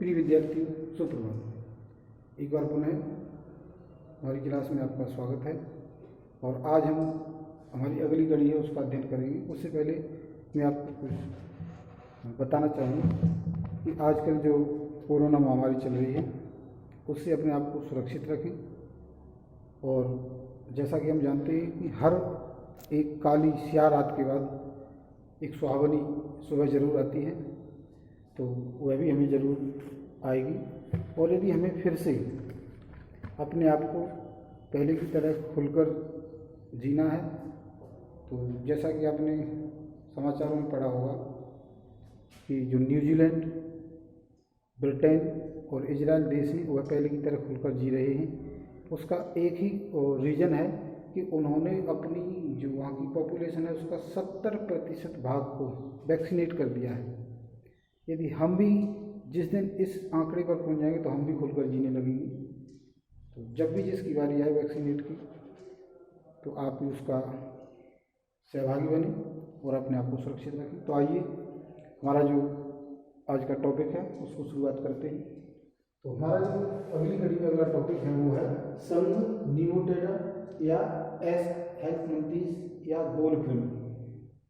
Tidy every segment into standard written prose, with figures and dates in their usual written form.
प्रिय विद्यार्थियों, सुप्रभात। एक बार पुनः हमारी क्लास में आपका स्वागत है। और आज हम हमारी अगली कड़ी है उसका अध्ययन करेंगे। उससे पहले मैं आपको कुछ बताना चाहूँगा कि आजकल जो कोरोना महामारी चल रही है उससे अपने आप को सुरक्षित रखें। और जैसा कि हम जानते हैं कि हर एक काली स्याह रात के बाद एक सुहावनी सुबह ज़रूर आती है, तो वह भी हमें ज़रूर आएगी। और यदि हमें फिर से अपने आप को पहले की तरह खुलकर जीना है, तो जैसा कि आपने समाचारों में पढ़ा होगा कि जो न्यूजीलैंड, ब्रिटेन और इजराइल देश हैं वह पहले की तरह खुलकर जी रहे हैं। उसका एक ही रीज़न है कि उन्होंने अपनी जो वहाँ की पॉपुलेशन है उसका 70% भाग को वैक्सीनेट कर दिया है। यदि हम भी जिस दिन इस आंकड़े पर पहुँच जाएंगे तो हम भी खुलकर जीने लगेंगे। तो जब भी जिसकी बारी आए वैक्सीनेट की, तो आप भी उसका सहभागी बने और अपने आप को सुरक्षित रखें। तो आइए हमारा जो आज का टॉपिक है उसको शुरुआत करते हैं। तो हमारा जो अगली कड़ी में अगला टॉपिक है वो है संघ निमोटेरा या एस हेल्पमंथीज या गोल कृमि।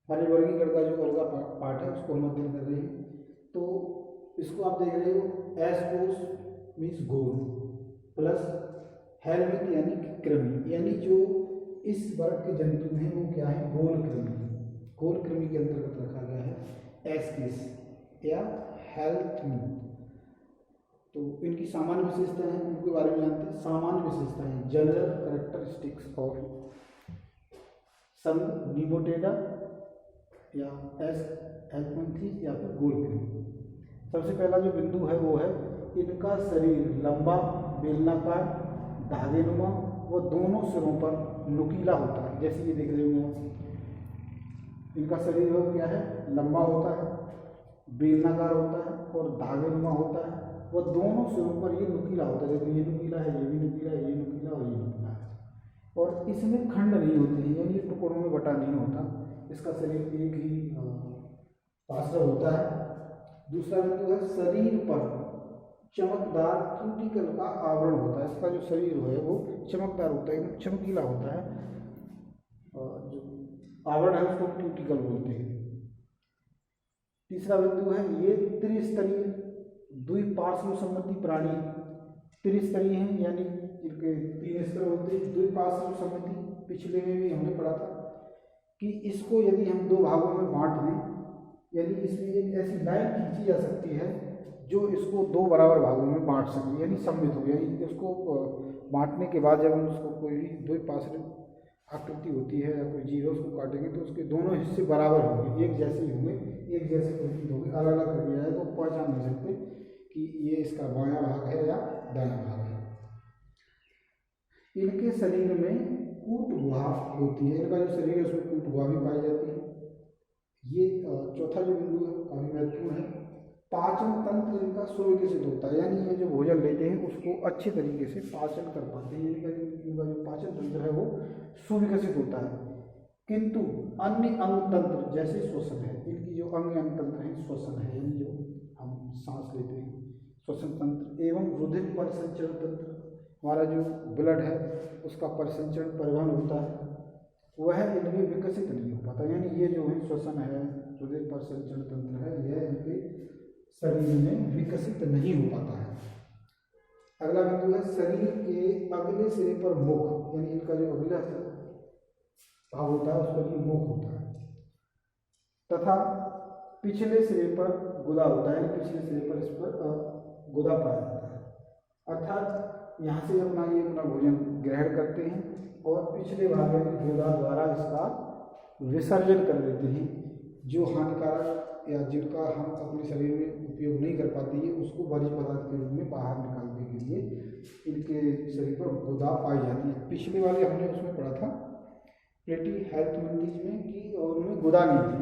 हमारे वर्गीकरण का जो अगला पार्ट है उसको हम अध्ययन कर रहे हैं। तो इसको आप देख रहे हो, एस कोस मीन्स गोल प्लस हेल्मिट यानी कृमि, यानी जो इस वर्ग के जंतु हैं वो क्या है, गोल कृमि। गोल कृमि के अंतर्गत रखा गया है एस केस या हेल्थ। तो इनकी सामान्य विशेषताएं हैं, उनके बारे में जानते हैं। सामान्य विशेषताएं, जनरल कैरेक्टरिस्टिक्स ऑफ संघ निमोटेरा या एस हेल्पमंथीज या फिर गोल कृमि। सबसे पहला जो बिंदु है वो है इनका शरीर लंबा, बेलनाकार, धागेनुमा व दोनों सिरों पर नुकीला होता है। जैसे ये देख रहे हो आप, इनका शरीर वो क्या है, लंबा होता है, बेलनाकार होता है और धागेनुमा होता है। वह दोनों सिरों पर ये नुकीला होता है। देखो ये नुकीला है, ये भी नुकीला है, ये नुकीला और ये नुकीला है। और इसमें खंड नहीं होते हैं, यानी टुकड़ों में बटा नहीं होता। इसका शरीर एक ही पार्श्व होता है। दूसरा बिंदु है शरीर पर चमकदार क्यूटिकल का आवरण होता है। इसका जो शरीर है वो चमकदार होता है, एकदम चमकीला होता है। और जो आवरण है उसको क्यूटिकल बोलते हैं। तीसरा बिंदु है ये त्रिस्तरीय द्विपार्श्व संबंधी प्राणी। त्रिस्तरीय हैं यानी इनके 3 स्तर होते हैं। द्विपार्श्व संबंधी पिछले में भी हमने पढ़ा था कि इसको यदि हम 2 भागों में बांट दें, यानी इसमें एक ऐसी लाइन खींची जा सकती है जो इसको 2 बराबर भागों में बांट सके, यानी सम्मित हो। यानी उसको बांटने के बाद जब हम उसको कोई भी द्विपार्श्व आकृति होती है या कोई जीव उसको काटेंगे तो उसके दोनों हिस्से बराबर होंगे, एक जैसे ही होंगे, एक जैसे प्रतीत होंगे। अलग अलग कर दिया जाए तो पहचान नहीं सकते कि ये इसका बायां भाग है या दायां भाग है। इनके शरीर में कूट गुहा होती है। इनका जो शरीर है उसमें कूट गुहा भी पाई जाती है। ये चौथा जो बिंदु है काफी महत्वपूर्ण है। पाचन तंत्र इनका सुविकसित होता है, यानी ये जो भोजन लेते हैं उसको अच्छे तरीके से पाचन कर पाते हैं। इनका जो पाचन तंत्र है वो सुविकसित होता है। किंतु अन्य अंग तंत्र जैसे श्वसन है, इनकी जो अन्य अंग तंत्र है श्वसन है, यानी जो हम सांस लेते हैं, श्वसन तंत्र एवं रुधिर परिसंचरण तंत्र, हमारा जो ब्लड है उसका परिसंचरण परिवहन होता है, वह इनमें विकसित नहीं हो पाता। यानी ये जो है श्वसन है, रुधिर परिसंचरण तंत्र है, यह इनके शरीर में विकसित नहीं हो पाता है। अगला बिंदु है शरीर के अगले सिरे पर मुख, यानी इनका जो अगला भाग होता है उस पर ये मुख होता है, तथा पिछले सिरे पर गुदा होता है, यानी पिछले सिरे पर इस पर गुदा पाया जाता है। अर्थात यहाँ से ये अपना भोजन ग्रहण करते हैं और पिछले भाग यानी गुदा द्वारा इसका विसर्जन कर देते हैं। जो हानिकारक या जिनका हम अपने शरीर में उपयोग नहीं कर पाते हैं उसको वर्ज्य पदार्थ के रूप में बाहर निकालने के लिए इनके शरीर पर गुदा पाई जाती है। पिछले वाले हमने उसमें पढ़ा था प्लेटी हेल्पमंथीज में कि और उनमें गुदा नहीं थी।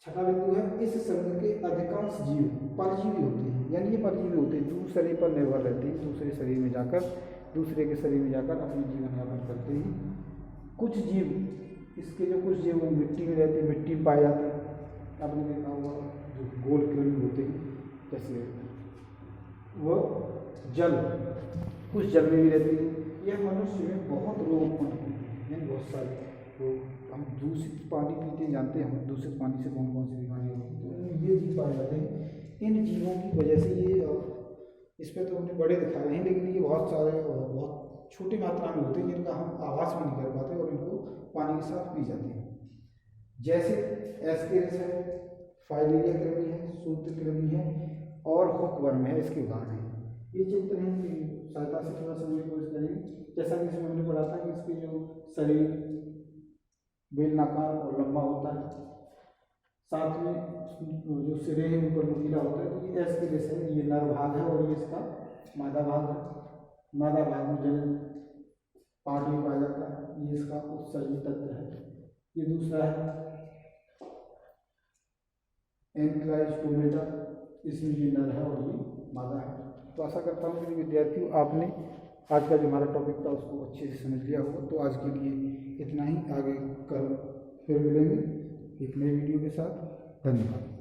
छठा बिंदु है इस संघ के अधिकांश जीव परजीवी होते हैं, यानी ये परजीवी होते हैं, दूसरे पर निर्भर रहते हैं, दूसरे शरीर में जाकर दूसरे के शरीर में जाकर अपनी जीवन यापन करते हैं। कुछ जीव इसके जो कुछ जीव मिट्टी में रहते हैं, मिट्टी में पाए जाते हैं। आपने देखा होगा जो गोल कृमि होते हैं, जैसे वो जल, उस जल में भी रहती है। यह मनुष्य में बहुत रोग उत्पन्न करती है, यानी बहुत सारे रोग। हम दूषित पानी पीते हैं, जानते हैं हम दूषित पानी से कौन कौन सी बीमारियाँ होती हैं, तो इनमें ये जीव पाए जाते हैं। इन जीवों की वजह से ये, इस पर तो हमने बड़े दिखाए हैं, लेकिन ये बहुत सारे बहुत छोटी मात्रा में होते हैं जिनका हम आवास भी नहीं कर पाते और इनको पानी के साथ पी जाते हैं। जैसे एस्केरिस है, फाइलेरिया कृमि है, सूत्र कृमि है और हुकवर्म है, इसके उदाहरण हैं। ये चित्र हैं कि सहायता से थोड़ा समझने की कोशिश करेंगे। जैसा कि इसमें हमने पढ़ा था कि इसके जो शरीर बेलनाकार और लंबा होता है, साथ में जो सिरे हैं ऊपर नुकीला होता है, तो ये एस्केरिस है, ये नर भाग है और ये इसका मादा भाग है। मादा भाग में जल पार्ट भी पाया जाता है, ये इसका उत्सर्जी तंत्र है। ये दूसरा है एनक्लाइस्टोमेटा, इसमें ये नर है और ये मादा है। तो आशा करता हूँ कि विद्यार्थियों आपने आज का जो हमारा टॉपिक था उसको अच्छे से समझ लिया होगा। तो आज के लिए इतना ही, आगे कल फिर मिलेंगे एक नई वीडियो के साथ। धन्यवाद।